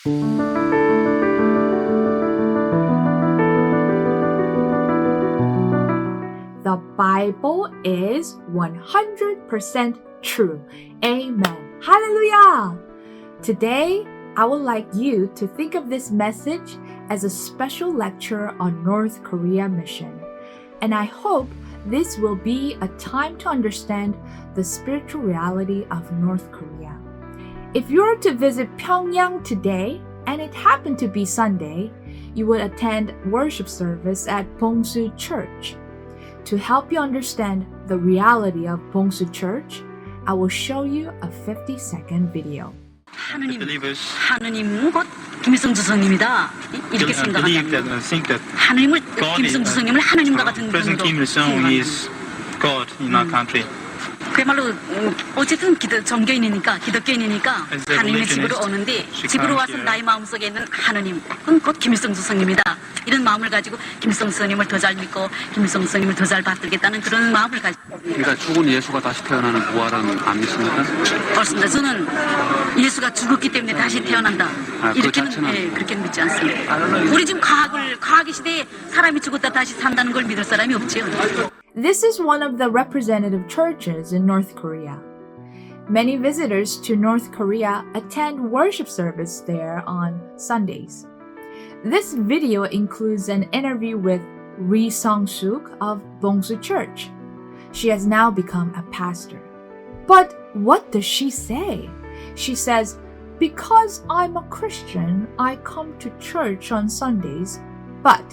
The Bible is 100% true. Amen. Hallelujah! Today, I would like you to think of this message as a special lecture on North Korea mission. And I hope this will be a time to understand the spiritual reality of North Korea. If you were to visit Pyongyang today, and it happened to be Sunday, you would attend worship service at 봉수 Church. To help you understand the reality of 봉수 Church, I will show you a 50-second video. 하느님 곧 김일성 주석님이다. 이렇게 생각합니다. 하느님을 김일성 주석님을 하느님과 같은 President Kim Il-sung is God in our country. 그야말로 어쨌든 정교인이니까 기독교인이니까 하느님의 집으로 오는데 집으로 와서 나의 마음속에 있는 하느님 곧 김일성 주석님이다. 이런 마음을 가지고 김일성 주석님을 더 잘 믿고 김일성 주석님을 더 잘 받들겠다는 그런 마음을 가지고. 그러니까 죽은 예수가 다시 태어나는 부활은 안 믿습니까? 그렇습니다. 저는 예수가 죽었기 때문에 다시 태어난다. 이렇게는 그렇게는 믿지 않습니다. 우리 지금 과학의 시대에 사람이 죽었다 다시 산다는 걸 믿을 사람이 없지요. This is one of the representative churches in North Korea. Many visitors to North Korea attend worship service there on Sundays. This video includes an interview with Ri Sung-suk of 봉수 Church. She has now become a pastor. But what does she say? She says, "Because I'm a Christian, I come to church on Sundays, but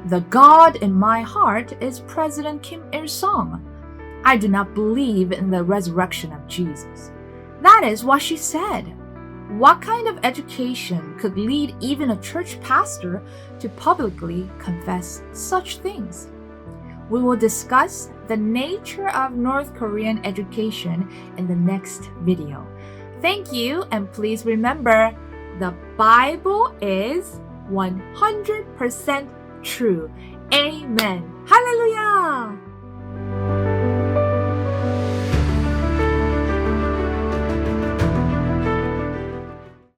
the God in my heart is President Kim Il-sung. I do not believe in the resurrection of Jesus." That is what she said. What kind of education could lead even a church pastor to publicly confess such things? We will discuss the nature of North Korean education in the next video. Thank you, and please remember, the Bible is 100% true. Amen. Hallelujah!